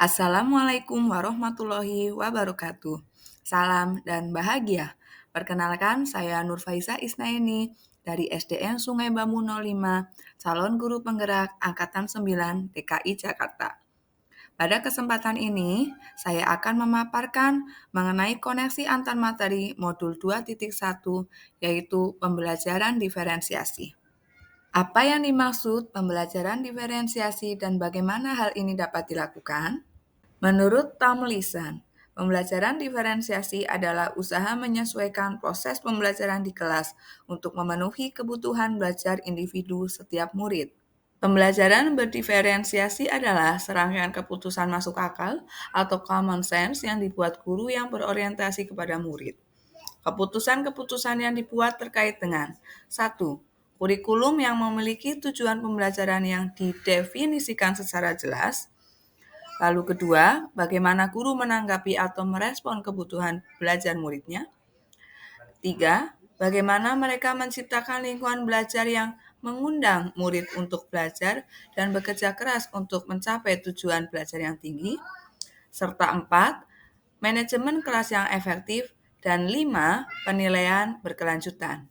Assalamualaikum warahmatullahi wabarakatuh. Salam dan bahagia. Perkenalkan, saya Nurfaiza Isnaini dari SDN Sungai Bambu 05, calon guru penggerak Angkatan 9 DKI Jakarta. Pada kesempatan ini, saya akan memaparkan mengenai koneksi antar materi modul 2.1, yaitu pembelajaran diferensiasi. Apa yang dimaksud pembelajaran diferensiasi dan bagaimana hal ini dapat dilakukan? Menurut Tomlinson, pembelajaran diferensiasi adalah usaha menyesuaikan proses pembelajaran di kelas untuk memenuhi kebutuhan belajar individu setiap murid. Pembelajaran berdiferensiasi adalah serangkaian keputusan masuk akal atau common sense yang dibuat guru yang berorientasi kepada murid. Keputusan-keputusan yang dibuat terkait dengan 1. Kurikulum yang memiliki tujuan pembelajaran yang didefinisikan secara jelas. Lalu kedua, bagaimana guru menanggapi atau merespon kebutuhan belajar muridnya. 3. Bagaimana mereka menciptakan lingkungan belajar yang mengundang murid untuk belajar dan bekerja keras untuk mencapai tujuan belajar yang tinggi. Serta 4. Manajemen kelas yang efektif. Dan 5. Penilaian berkelanjutan.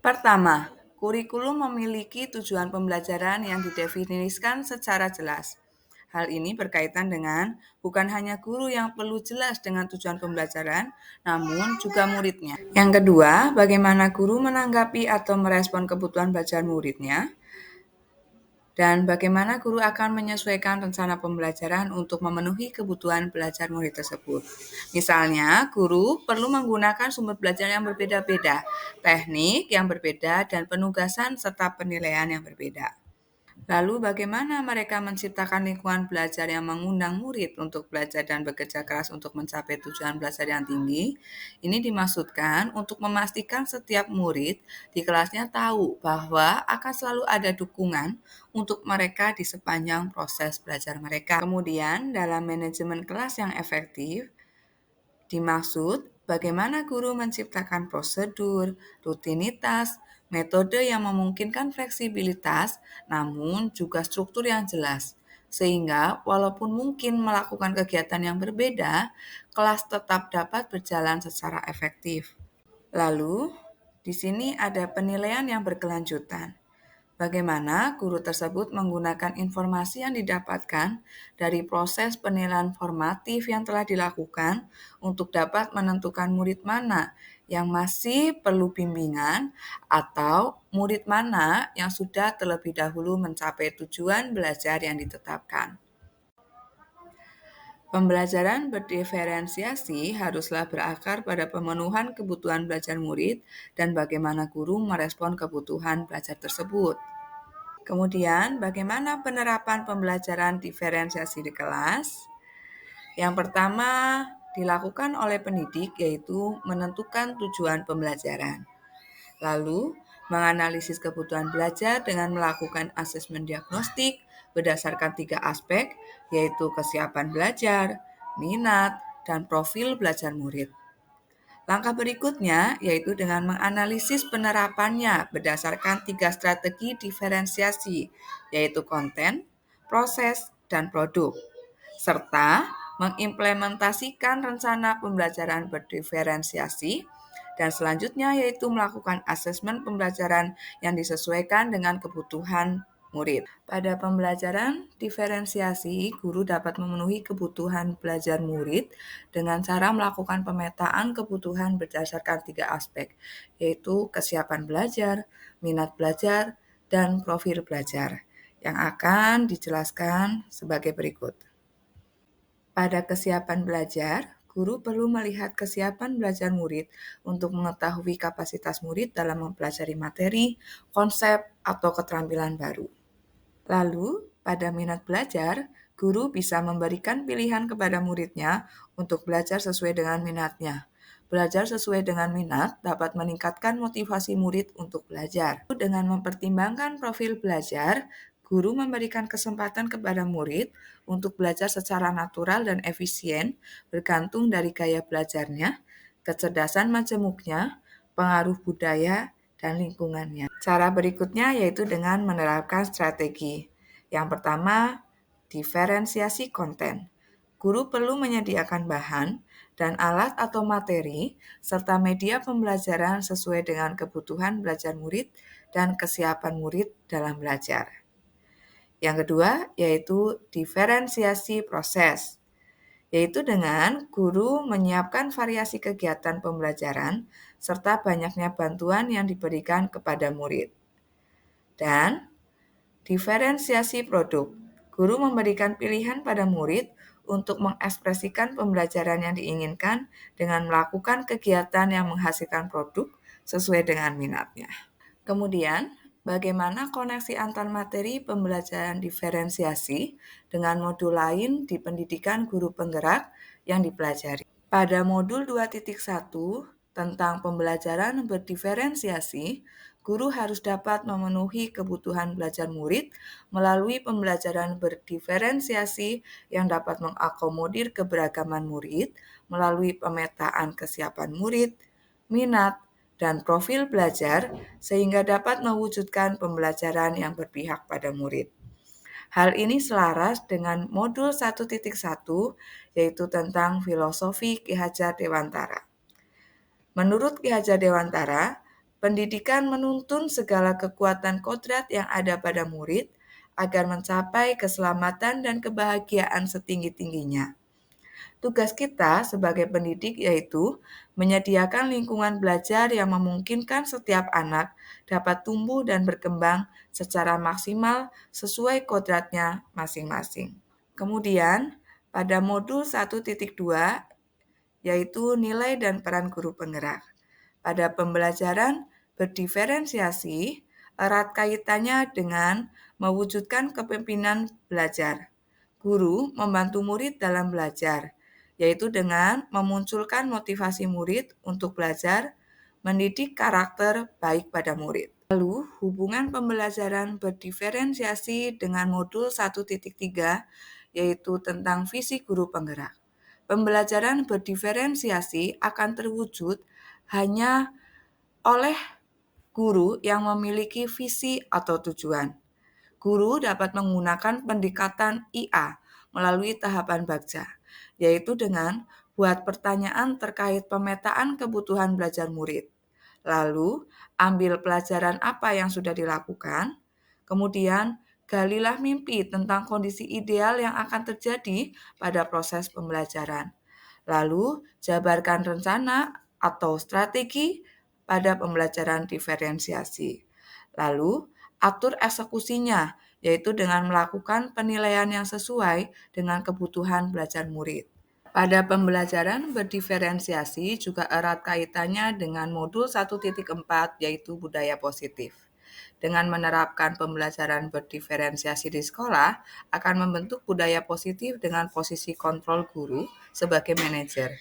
Pertama, kurikulum memiliki tujuan pembelajaran yang didefinisikan secara jelas. Hal ini berkaitan dengan bukan hanya guru yang perlu jelas dengan tujuan pembelajaran, namun juga muridnya. Yang kedua, bagaimana guru menanggapi atau merespon kebutuhan belajar muridnya, dan bagaimana guru akan menyesuaikan rencana pembelajaran untuk memenuhi kebutuhan belajar murid tersebut. Misalnya, guru perlu menggunakan sumber belajar yang berbeda-beda, teknik yang berbeda, dan penugasan serta penilaian yang berbeda. Lalu bagaimana mereka menciptakan lingkungan belajar yang mengundang murid untuk belajar dan bekerja keras untuk mencapai tujuan belajar yang tinggi? Ini dimaksudkan untuk memastikan setiap murid di kelasnya tahu bahwa akan selalu ada dukungan untuk mereka di sepanjang proses belajar mereka. Kemudian dalam manajemen kelas yang efektif, dimaksud bagaimana guru menciptakan prosedur, rutinitas, metode yang memungkinkan fleksibilitas, namun juga struktur yang jelas. Sehingga walaupun mungkin melakukan kegiatan yang berbeda, kelas tetap dapat berjalan secara efektif. Lalu, di sini ada penilaian yang berkelanjutan. Bagaimana guru tersebut menggunakan informasi yang didapatkan dari proses penilaian formatif yang telah dilakukan untuk dapat menentukan murid mana yang masih perlu bimbingan atau murid mana yang sudah terlebih dahulu mencapai tujuan belajar yang ditetapkan. Pembelajaran berdiferensiasi haruslah berakar pada pemenuhan kebutuhan belajar murid dan bagaimana guru merespon kebutuhan belajar tersebut. Kemudian, bagaimana penerapan pembelajaran diferensiasi di kelas? Yang pertama, dilakukan oleh pendidik, yaitu menentukan tujuan pembelajaran. Lalu, menganalisis kebutuhan belajar dengan melakukan asesmen diagnostik berdasarkan 3 aspek, yaitu kesiapan belajar, minat, dan profil belajar murid. Langkah berikutnya yaitu dengan menganalisis penerapannya berdasarkan 3 strategi diferensiasi, yaitu konten, proses, dan produk, serta mengimplementasikan rencana pembelajaran berdiferensiasi, dan selanjutnya yaitu melakukan asesmen pembelajaran yang disesuaikan dengan kebutuhan murid. Pada pembelajaran diferensiasi, guru dapat memenuhi kebutuhan belajar murid dengan cara melakukan pemetaan kebutuhan berdasarkan 3 aspek, yaitu kesiapan belajar, minat belajar, dan profil belajar, yang akan dijelaskan sebagai berikut. Pada kesiapan belajar, guru perlu melihat kesiapan belajar murid untuk mengetahui kapasitas murid dalam mempelajari materi, konsep, atau keterampilan baru. Lalu, pada minat belajar, guru bisa memberikan pilihan kepada muridnya untuk belajar sesuai dengan minatnya. Belajar sesuai dengan minat dapat meningkatkan motivasi murid untuk belajar. Dengan mempertimbangkan profil belajar, guru memberikan kesempatan kepada murid untuk belajar secara natural dan efisien, bergantung dari gaya belajarnya, kecerdasan majemuknya, pengaruh budaya, dan lingkungannya. Cara berikutnya yaitu dengan menerapkan strategi. Yang pertama, diferensiasi konten. Guru perlu menyediakan bahan dan alat atau materi, serta media pembelajaran sesuai dengan kebutuhan belajar murid dan kesiapan murid dalam belajar. Yang kedua, yaitu diferensiasi proses, yaitu dengan guru menyiapkan variasi kegiatan pembelajaran serta banyaknya bantuan yang diberikan kepada murid. Dan diferensiasi produk, guru memberikan pilihan pada murid untuk mengekspresikan pembelajaran yang diinginkan dengan melakukan kegiatan yang menghasilkan produk sesuai dengan minatnya. Kemudian, bagaimana koneksi antar materi pembelajaran diferensiasi dengan modul lain di pendidikan guru penggerak yang dipelajari? Pada modul 2.1 tentang pembelajaran berdiferensiasi, guru harus dapat memenuhi kebutuhan belajar murid melalui pembelajaran berdiferensiasi yang dapat mengakomodir keberagaman murid melalui pemetaan kesiapan murid, minat, dan profil belajar sehingga dapat mewujudkan pembelajaran yang berpihak pada murid. Hal ini selaras dengan modul 1.1 yaitu tentang filosofi Ki Hajar Dewantara. Menurut Ki Hajar Dewantara, pendidikan menuntun segala kekuatan kodrat yang ada pada murid agar mencapai keselamatan dan kebahagiaan setinggi-tingginya. Tugas kita sebagai pendidik yaitu menyediakan lingkungan belajar yang memungkinkan setiap anak dapat tumbuh dan berkembang secara maksimal sesuai kodratnya masing-masing. Kemudian, pada modul 1.2 yaitu nilai dan peran guru penggerak. Pada pembelajaran berdiferensiasi, erat kaitannya dengan mewujudkan kepemimpinan belajar. Guru membantu murid dalam belajar, yaitu dengan memunculkan motivasi murid untuk belajar, mendidik karakter baik pada murid. Lalu, hubungan pembelajaran berdiferensiasi dengan modul 1.3, yaitu tentang visi guru penggerak. Pembelajaran berdiferensiasi akan terwujud hanya oleh guru yang memiliki visi atau tujuan. Guru dapat menggunakan pendekatan IA melalui tahapan bagja, yaitu dengan buat pertanyaan terkait pemetaan kebutuhan belajar murid. Lalu, ambil pelajaran apa yang sudah dilakukan, kemudian galilah mimpi tentang kondisi ideal yang akan terjadi pada proses pembelajaran. Lalu, jabarkan rencana atau strategi pada pembelajaran diferensiasi. Lalu, atur eksekusinya, yaitu dengan melakukan penilaian yang sesuai dengan kebutuhan belajar murid. Pada pembelajaran berdiferensiasi juga erat kaitannya dengan modul 1.4 yaitu budaya positif. Dengan menerapkan pembelajaran berdiferensiasi di sekolah akan membentuk budaya positif dengan posisi kontrol guru sebagai manajer.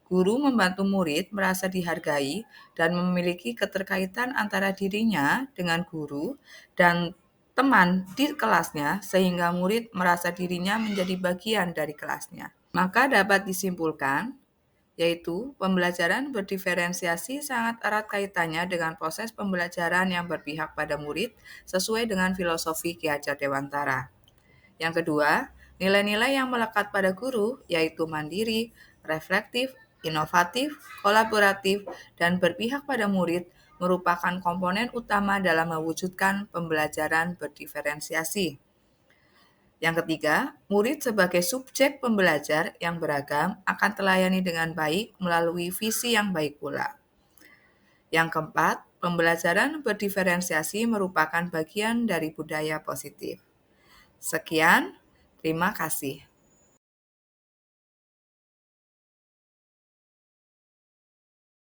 Guru membantu murid merasa dihargai dan memiliki keterkaitan antara dirinya dengan guru dan teman di kelasnya sehingga murid merasa dirinya menjadi bagian dari kelasnya. Maka dapat disimpulkan, yaitu pembelajaran berdiferensiasi sangat erat kaitannya dengan proses pembelajaran yang berpihak pada murid sesuai dengan filosofi Ki Hajar Dewantara. Yang kedua, nilai-nilai yang melekat pada guru yaitu mandiri, reflektif, inovatif, kolaboratif, dan berpihak pada murid merupakan komponen utama dalam mewujudkan pembelajaran berdiferensiasi. Yang ketiga, murid sebagai subjek pembelajar yang beragam akan telayani dengan baik melalui visi yang baik pula. Yang keempat, pembelajaran berdiferensiasi merupakan bagian dari budaya positif. Sekian, terima kasih.